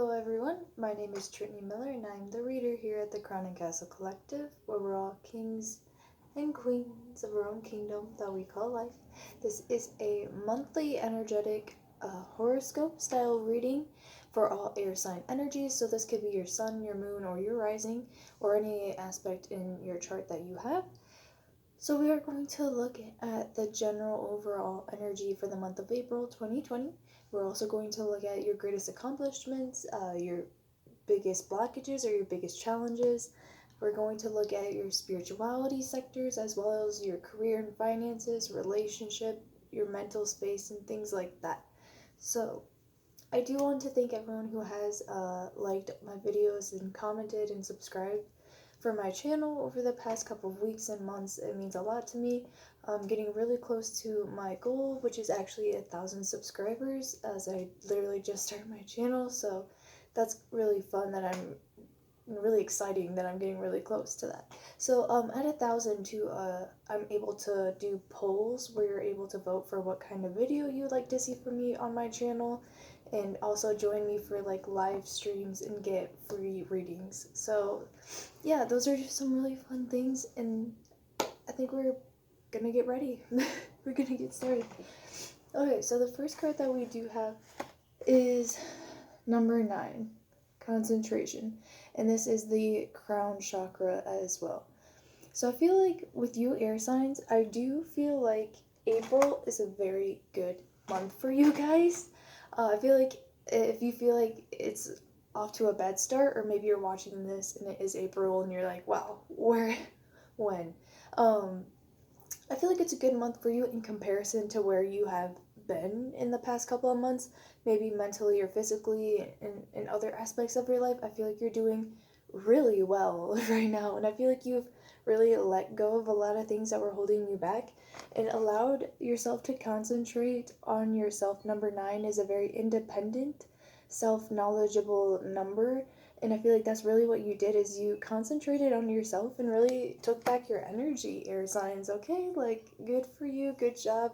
Hello everyone, my name is Trittany Miller and I'm the reader here at the Crown and Castle Collective, where we're all kings and queens of our own kingdom that we call life. This is a monthly energetic horoscope style reading for all air sign energies, so this could be your sun, your moon, or your rising, or any aspect in your chart that you have. So we are going to look at the general overall energy for the month of April 2020. We're also going to look at your greatest accomplishments, your biggest blockages or your biggest challenges. We're going to look at your spirituality sectors as well as your career and finances, relationship, your mental space, and things like that. So I do want to thank everyone who has liked my videos and commented and subscribed for my channel over the past couple of weeks and months. It means a lot to me. I'm getting really close to my goal, which is actually 1,000 subscribers, as I literally just started my channel, so that's really fun that I'm really exciting that I'm getting really close to that. So at 1,000 I'm able to do polls where you're able to vote for what kind of video you'd like to see from me on my channel, and also join me for like live streams and get free readings. So yeah, those are just some really fun things, and I think we're gonna get ready. We're gonna get started. Okay, so the first card that we do have is number 9, concentration, and this is the crown chakra as well. So I feel like with you air signs, I do feel like April is a very good month for you guys. I feel like if you feel like it's off to a bad start, or maybe you're watching this and it is April and you're like, wow, when? I feel like it's a good month for you in comparison to where you have been in the past couple of months, maybe mentally or physically, in other aspects of your life. I feel like you're doing really well right now, and I feel like you've really let go of a lot of things that were holding you back and allowed yourself to concentrate on yourself. Number 9 is a very independent, self-knowledgeable number, and I feel like that's really what you did, is you concentrated on yourself and really took back your energy, air signs. Okay, like, good for you, good job.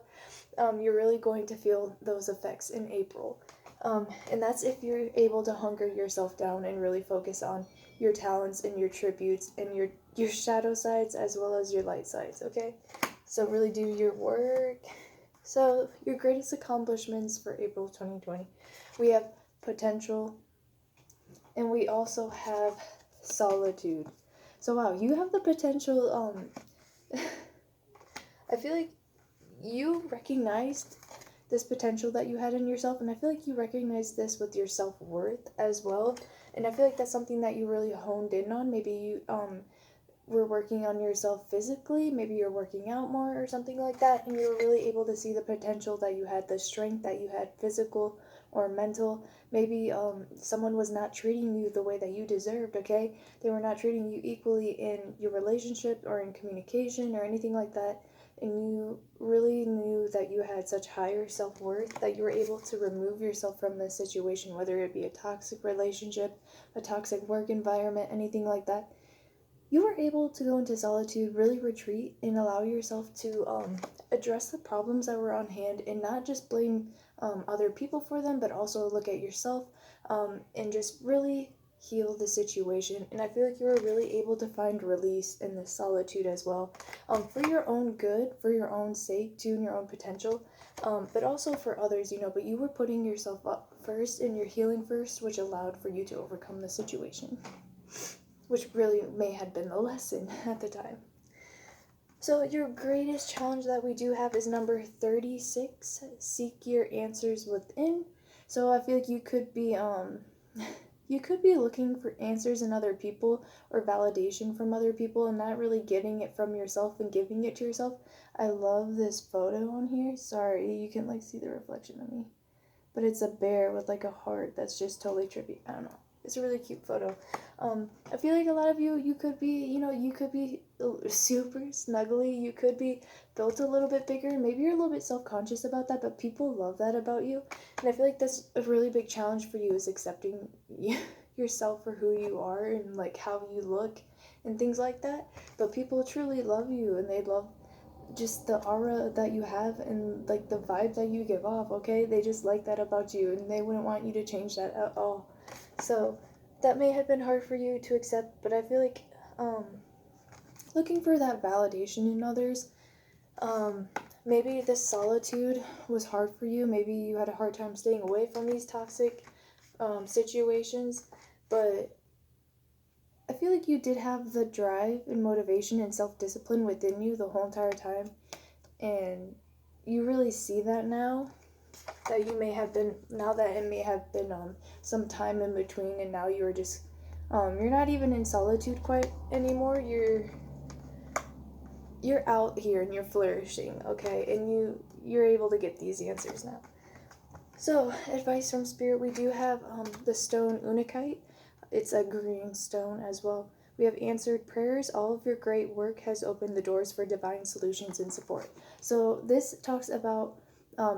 You're really going to feel those effects in April. And that's if you're able to hunker yourself down and really focus on your talents and your tributes and your shadow sides as well as your light sides, okay? So really do your work. So your greatest accomplishments for April 2020. We have potential, and we also have solitude. So wow, you have the potential. I feel like you recognized this potential that you had in yourself, and I feel like you recognize this with your self-worth as well, and I feel like that's something that you really honed in on. Maybe you were working on yourself physically, maybe you're working out more or something like that, and you were really able to see the potential that you had, the strength that you had, physical or mental. Maybe someone was not treating you the way that you deserved, okay? They were not treating you equally in your relationship or in communication or anything like that, and you really knew that you had such higher self-worth that you were able to remove yourself from this situation, whether it be a toxic relationship, a toxic work environment, anything like that. You were able to go into solitude, really retreat, and allow yourself to address the problems that were on hand, and not just blame other people for them, but also look at yourself and just really heal the situation. And I feel like you were really able to find release in this solitude as well, for your own good, for your own sake too, and your own potential, but also for others, but you were putting yourself up first and your healing first, which allowed for you to overcome the situation, which really may have been the lesson at the time. So your greatest challenge that we do have is number 36, seek your answers within. So I feel like you could be looking for answers in other people or validation from other people, and not really getting it from yourself and giving it to yourself. I love this photo on here. Sorry, you can like see the reflection of me, but it's a bear with like a heart that's just totally trippy. I don't know. It's a really cute photo. I feel like a lot of you could be, you could be super snuggly. You could be built a little bit bigger. Maybe you're a little bit self-conscious about that, but people love that about you. And I feel like that's a really big challenge for you, is accepting yourself for who you are and like how you look and things like that. But people truly love you, and they love just the aura that you have and like the vibe that you give off, okay? They just like that about you, and they wouldn't want you to change that at all. So that may have been hard for you to accept, but I feel like looking for that validation in others, maybe this solitude was hard for you. Maybe you had a hard time staying away from these toxic situations, but I feel like you did have the drive and motivation and self-discipline within you the whole entire time, and you really see that now, that you may have been, now that it may have been some time in between, and now you're just you're not even in solitude quite anymore. You're out here and you're flourishing, okay, and you're able to get these answers now. So advice from spirit, we do have the stone unakite. It's a green stone as well. We have answered prayers. All of your great work has opened the doors for divine solutions and support. So this talks about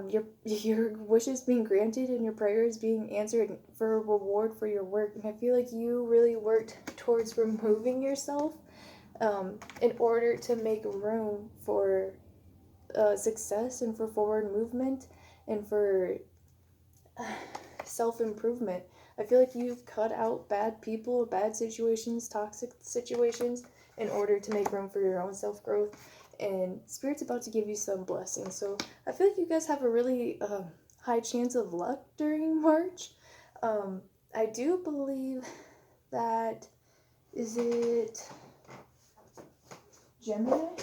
your wishes being granted and your prayers being answered for a reward for your work. And I feel like you really worked towards removing yourself in order to make room for success and for forward movement and for self-improvement. I feel like you've cut out bad people, bad situations, toxic situations in order to make room for your own self-growth, and Spirit's about to give you some blessings. So I feel like you guys have a really high chance of luck during March. I do believe that, is it Gemini?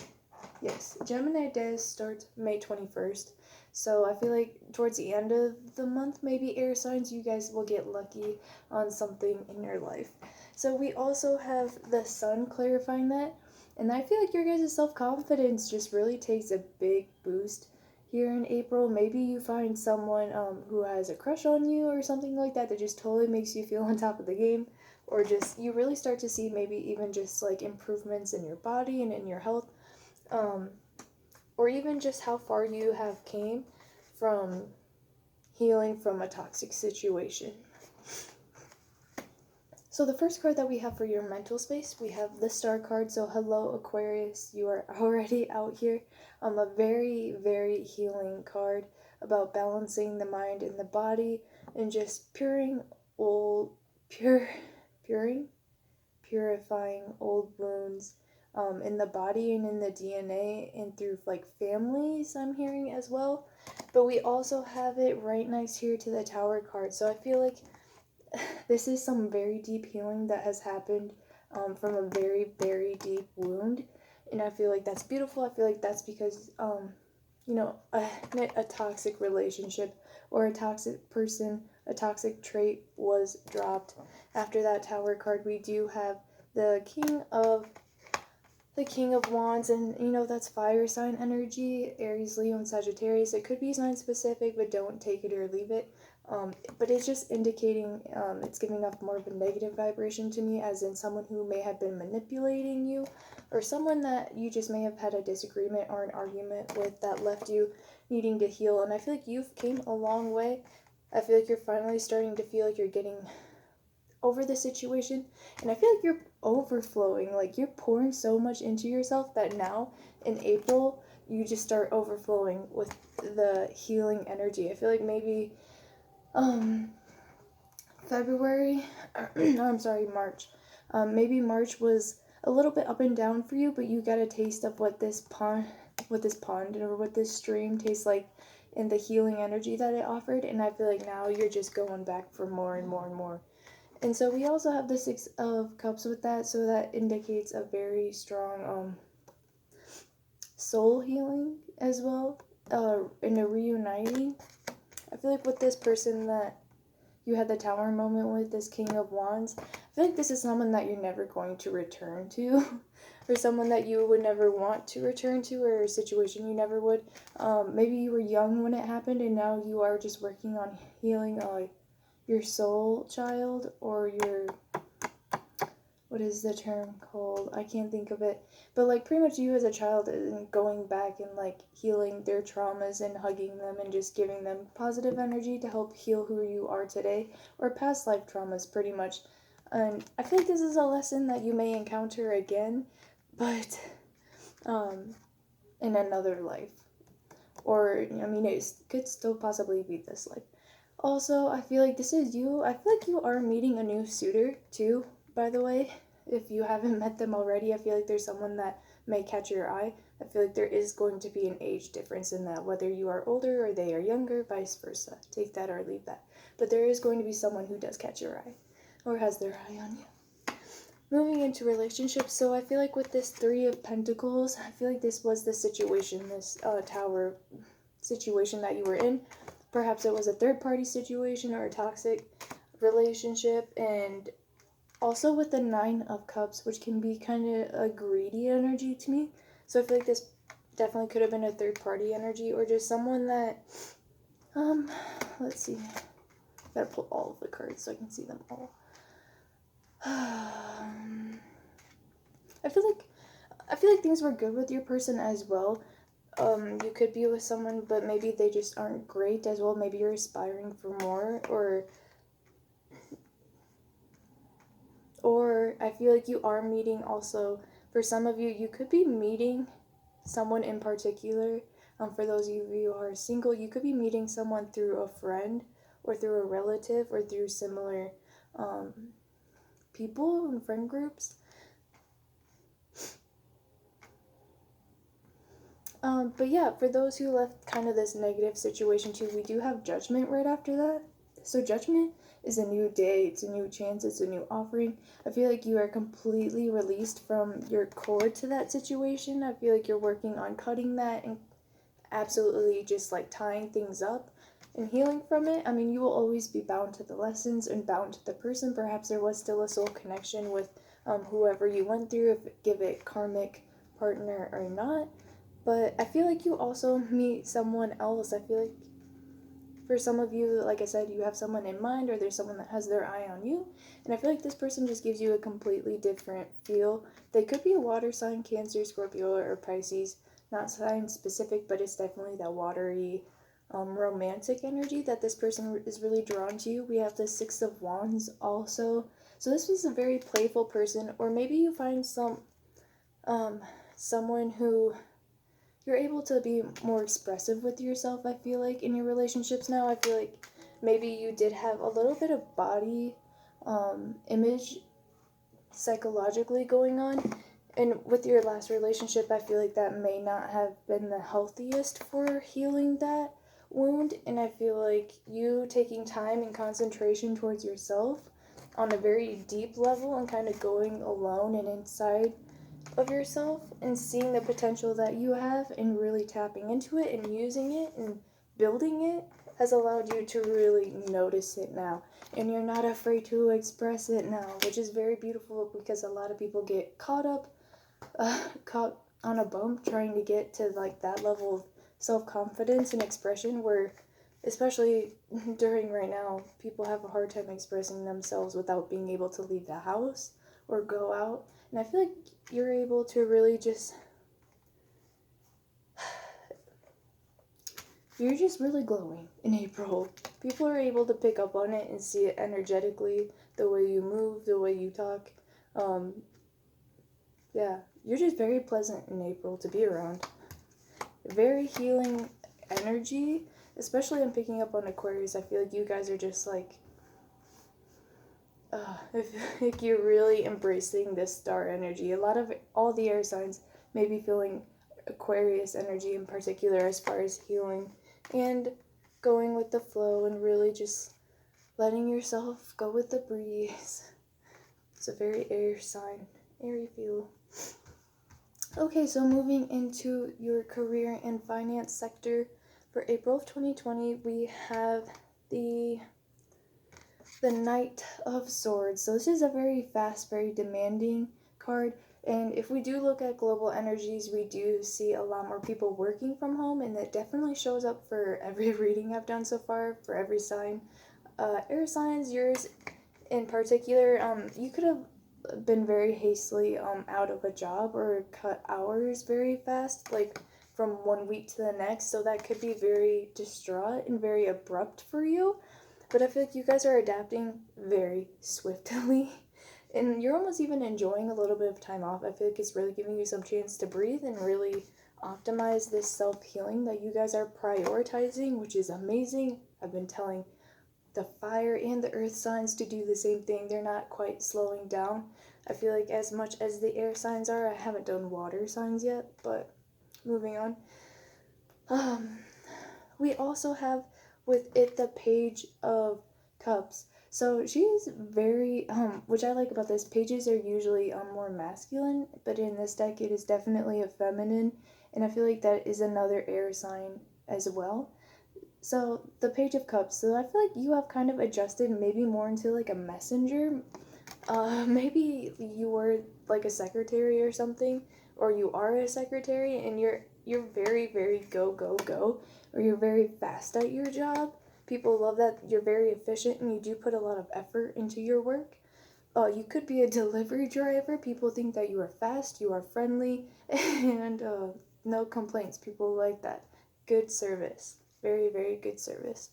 Yes, Gemini does start May 21st. So I feel like towards the end of the month, maybe air signs, you guys will get lucky on something in your life. So we also have the sun clarifying that. And I feel like your guys' self-confidence just really takes a big boost here in April. Maybe you find someone who has a crush on you or something like that that just totally makes you feel on top of the game. Or just, you really start to see maybe even just like improvements in your body and in your health. Or even just how far you have came from healing from a toxic situation. So the first card that we have for your mental space, we have the Star card. So hello Aquarius, you are already out here. A very, very healing card about balancing the mind and the body and just purifying old wounds in the body and in the DNA and through like families, I'm hearing as well. But we also have it right next here to the Tower card. So I feel like this is some very deep healing that has happened from a very, very deep wound. And I feel like that's beautiful. I feel like that's because, a toxic relationship or a toxic person, a toxic trait was dropped. After that Tower card, we do have the King of Wands, and that's fire sign energy, Aries, Leo, and Sagittarius. It could be sign specific, but don't take it or leave it. But it's just indicating, it's giving off more of a negative vibration to me, as in someone who may have been manipulating you, or someone that you just may have had a disagreement or an argument with that left you needing to heal. And I feel like you've came a long way. I feel like you're finally starting to feel like you're getting over the situation, and I feel like you're overflowing, like you're pouring so much into yourself that now in April you just start overflowing with the healing energy. I feel like maybe March. Maybe March was a little bit up and down for you, but you got a taste of what this pond or what this stream tastes like in the healing energy that it offered, and I feel like now you're just going back for more and more and more. And so we also have the Six of Cups with that, so that indicates a very strong soul healing as well, and a reuniting. I feel like with this person that you had the Tower moment with, this King of Wands, I feel like this is someone that you're never going to return to, or someone that you would never want to return to, or a situation you never would. Maybe you were young when it happened, and now you are just working on healing your soul child, or your, what is the term called? I can't think of it. But like pretty much you as a child, and going back and like healing their traumas and hugging them and just giving them positive energy to help heal who you are today, or past life traumas pretty much. And I feel like this is a lesson that you may encounter again, but in another life. Or, it could still possibly be this life. Also, I feel like this is you. I feel like you are meeting a new suitor too, by the way. If you haven't met them already, I feel like there's someone that may catch your eye. I feel like there is going to be an age difference in that, whether you are older or they are younger, vice versa. Take that or leave that. But there is going to be someone who does catch your eye, or has their eye on you. Moving into relationships, so I feel like with this Three of Pentacles, I feel like this was the situation, this Tower situation that you were in. Perhaps it was a third-party situation or a toxic relationship, and also with the Nine of Cups, which can be kind of a greedy energy to me. So I feel like this definitely could have been a third-party energy, or just someone that, let's see. Gotta pull all of the cards so I can see them all. I feel like things were good with your person as well. You could be with someone, but maybe they just aren't great as well. Maybe you're aspiring for more, or I feel like you are meeting also, for some of you, you could be meeting someone in particular. For those of you who are single, you could be meeting someone through a friend or through a relative or through similar people and friend groups. But yeah, for those who left kind of this negative situation too, we do have Judgment right after that. So Judgment is a new day, it's a new chance, it's a new offering. I feel like you are completely released from your cord to that situation. I feel like you're working on cutting that and absolutely just like tying things up and healing from it. I mean, you will always be bound to the lessons and bound to the person. Perhaps there was still a soul connection with whoever you went through, if give it karmic partner or not. But I feel like you also meet someone else. I feel like for some of you, like I said, you have someone in mind, or there's someone that has their eye on you. And I feel like this person just gives you a completely different feel. They could be a water sign, Cancer, Scorpio, or Pisces. Not sign specific, but it's definitely that watery, romantic energy that this person is really drawn to you. We have the Six of Wands also. So this was a very playful person, or maybe you find someone who you're able to be more expressive with yourself, I feel like, in your relationships now. I feel like maybe you did have a little bit of body image psychologically going on. And with your last relationship, I feel like that may not have been the healthiest for healing that wound. And I feel like you taking time and concentration towards yourself on a very deep level and kind of going alone and inside of yourself and seeing the potential that you have and really tapping into it and using it and building it has allowed you to really notice it now, and you're not afraid to express it now, which is very beautiful, because a lot of people get caught on a bump trying to get to like that level of self-confidence and expression, where especially during right now, people have a hard time expressing themselves without being able to leave the house or go out. And I feel like you're able to really just, you're just really glowing in April. People are able to pick up on it and see it energetically, the way you move, the way you talk. Yeah, you're just very pleasant in April to be around. Very healing energy, especially I'm picking up on Aquarius. I feel like you guys are just like, I feel like you're really embracing this star energy. All the air signs may be feeling Aquarius energy in particular, as far as healing and going with the flow and really just letting yourself go with the breeze. It's a very air sign, airy feel. Okay, so moving into your career and finance sector for April of 2020, we have the Knight of Swords. So this is a very fast, very demanding card. And if we do look at global energies, we do see a lot more people working from home, and it definitely shows up for every reading I've done so far, for every sign. Air signs, yours in particular, you could have been very hastily out of a job or cut hours very fast, like from 1 week to the next. So that could be very distraught and very abrupt for you. But I feel like you guys are adapting very swiftly, and you're almost even enjoying a little bit of time off. I feel like it's really giving you some chance to breathe and really optimize this self-healing that you guys are prioritizing, which is amazing. I've been telling the fire and the earth signs to do the same thing. They're not quite slowing down. I feel like as much as the air signs are, I haven't done water signs yet, but moving on. We also have with it the Page of Cups. So she's very, which I like about this, pages are usually more masculine, but in this deck it is definitely a feminine, and I feel like that is another air sign as well. So the Page of Cups, so I feel like you have kind of adjusted maybe more into like a messenger. Maybe you were like a secretary or something, or you are a secretary and you're very, very go, go, go, or you're very fast at your job. People love that you're very efficient and you do put a lot of effort into your work. You could be a delivery driver. People think that you are fast, you are friendly, and no complaints. People like that. Good service. Very, very good service.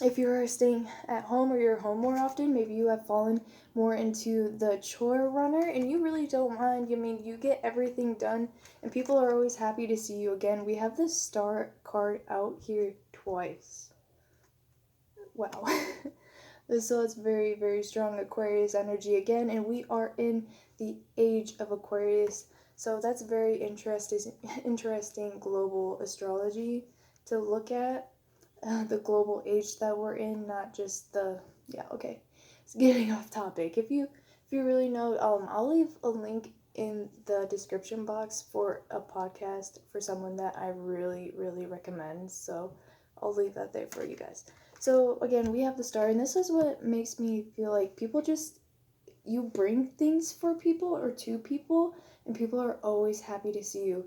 If you're staying at home or you're home more often, maybe you have fallen more into the chore runner and you really don't mind. I mean, you get everything done and people are always happy to see you again. We have the Star card out here twice. Wow. So it's very, very strong Aquarius energy again, and we are in the age of Aquarius. So that's very interesting global astrology to look at. The global age that we're in, not just okay. It's getting off topic. If you really know, I'll leave a link in the description box for a podcast for someone that I really, really recommend. So I'll leave that there for you guys. So again, we have the Star, and this is what makes me feel like people you bring things for people or to people, and people are always happy to see you.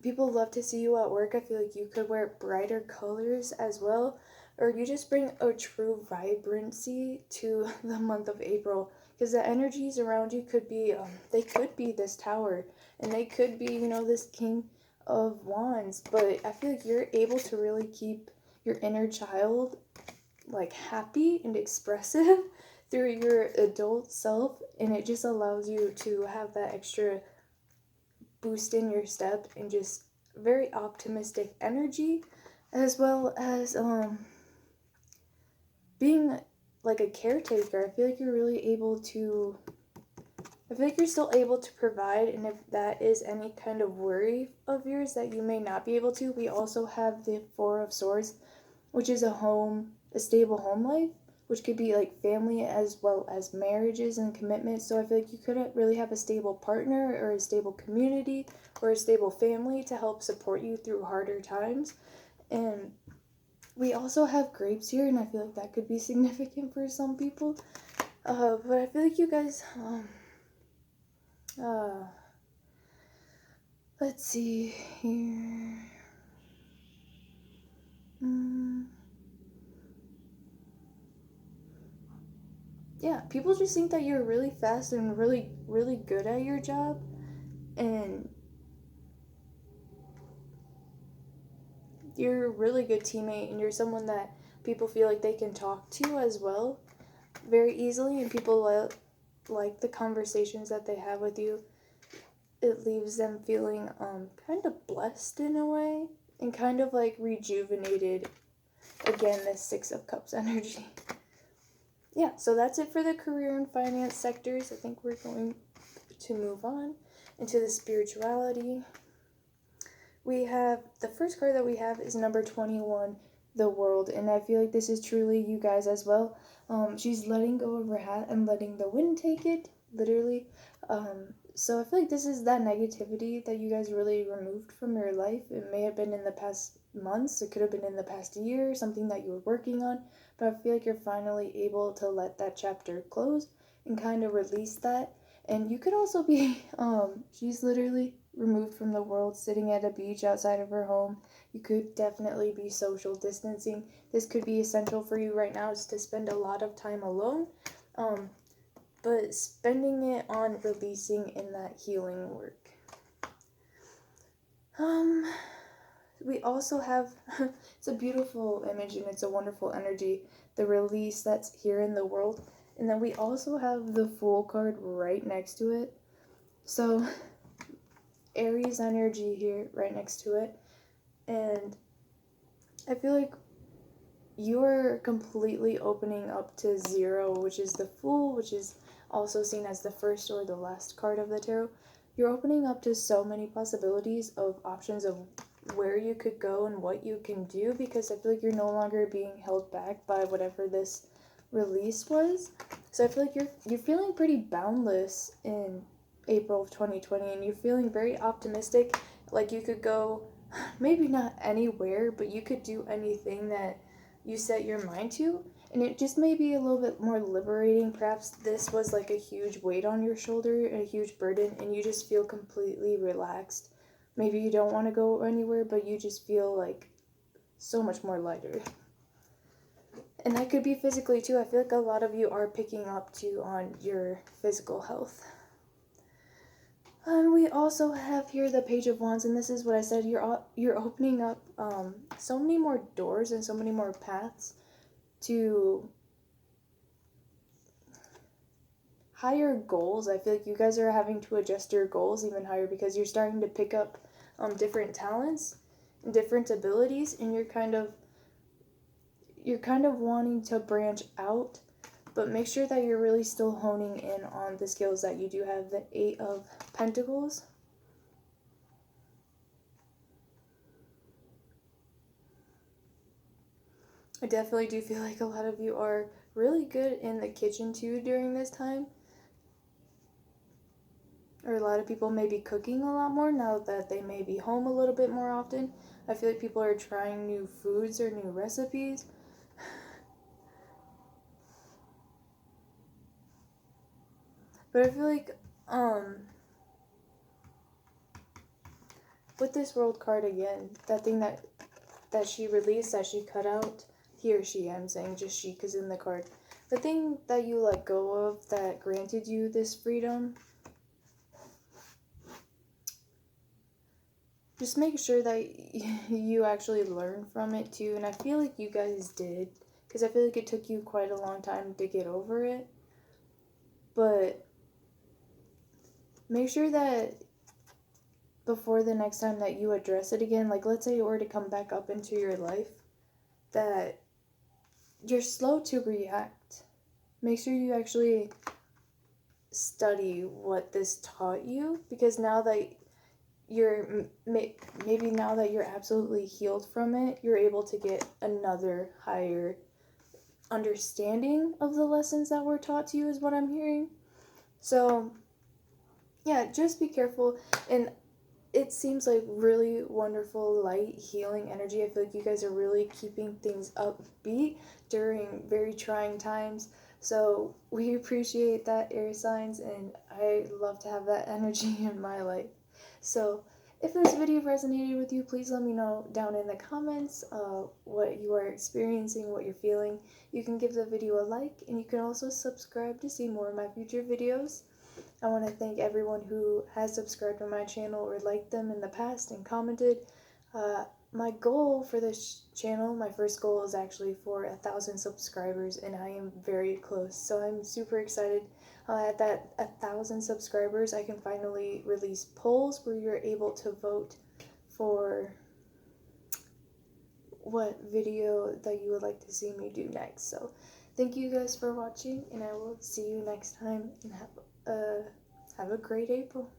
People love to see you at work. I feel like you could wear brighter colors as well, or you just bring a true vibrancy to the month of April, because the energies around you could be, they could be this Tower, and they could be, this King of Wands, but I feel like you're able to really keep your inner child, like, happy and expressive through your adult self, and it just allows you to have that extra boost in your step and just very optimistic energy, as well as being like a caretaker. I feel like you're really able to, I feel like you're still able to provide, and if that is any kind of worry of yours that you may not be able to, we also have the Four of Swords, which is a stable home life, which could be like family as well as marriages and commitments. So I feel like you couldn't really have a stable partner or a stable community or a stable family to help support you through harder times. And we also have grapes here, and I feel like that could be significant for some people. But I feel like you guys, let's see here. Yeah, people just think that you're really fast and really, really good at your job, and you're a really good teammate, and you're someone that people feel like they can talk to as well very easily, and people like the conversations that they have with you. It leaves them feeling kind of blessed in a way, and kind of like rejuvenated. Again, this Six of Cups energy. Yeah, so that's it for the career and finance sectors. I think we're going to move on into the spirituality. We have, the first card that we have is number 21, the World, and I feel like this is truly you guys as well. She's letting go of her hat and letting the wind take it, literally. So I feel like this is that negativity that you guys really removed from your life. It may have been in the past months, it could have been in the past year, something that you were working on, but I feel like you're finally able to let that chapter close and kind of release that. And you could also be, she's literally removed from the world, sitting at a beach outside of her home. You could definitely be social distancing. This could be essential for you right now, is to spend a lot of time alone, but spending it on releasing in that healing work. We also have, it's a beautiful image and it's a wonderful energy, the release that's here in the world. And then we also have the Fool card right next to it. So Aries energy here right next to it. And feel like you're completely opening up to 0, which is the Fool, which is also seen as the first or the last card of the tarot. You're opening up to so many possibilities of options of where you could go and what you can do, because I feel like you're no longer being held back by whatever this release was. So I feel like you're feeling pretty boundless in April of 2020, and you're feeling very optimistic, like you could go maybe not anywhere, but you could do anything that you set your mind to, and it just may be a little bit more liberating. Perhaps this was like a huge weight on your shoulder, a huge burden, and you just feel completely relaxed. Maybe you don't want to go anywhere, but you just feel like so much more lighter. And that could be physically too. I feel like a lot of you are picking up too on your physical health. We also have here the Page of Wands, and this is what I said. You're opening up so many more doors and so many more paths to higher goals. I feel like you guys are having to adjust your goals even higher, because you're starting to pick up different talents and different abilities, and you're kind of wanting to branch out. But make sure that you're really still honing in on the skills that you do have. The 8 of Pentacles. I definitely do feel like a lot of you are really good in the kitchen too during this time. Or a lot of people may be cooking a lot more now that they may be home a little bit more often. I feel like people are trying new foods or new recipes. But I feel like, with this World card again, that thing that she released, that she cut out, he or she, I'm saying just she because in the card, the thing that you let go of that granted you this freedom, just make sure that you actually learn from it too. And I feel like you guys did, because I feel like it took you quite a long time to get over it. But make sure that before the next time that you address it again, like let's say it were to come back up into your life, that you're slow to react. Make sure you actually study what this taught you, because now that maybe now that you're absolutely healed from it, you're able to get another higher understanding of the lessons that were taught to you, is what I'm hearing. So yeah, just be careful. And it seems like really wonderful, light, healing energy. I feel like you guys are really keeping things upbeat during very trying times. So we appreciate that, air signs, and I love to have that energy in my life. So if this video resonated with you, please let me know down in the comments what you are experiencing, what you're feeling. You can give the video a like, and you can also subscribe to see more of my future videos. I want to thank everyone who has subscribed to my channel or liked them in the past and commented. My goal for this channel, my first goal, is actually for 1,000 subscribers, and I am very close. So I'm super excited. At that 1,000 subscribers, I can finally release polls where you're able to vote for what video that you would like to see me do next. So thank you guys for watching, and I will see you next time, and have a great April.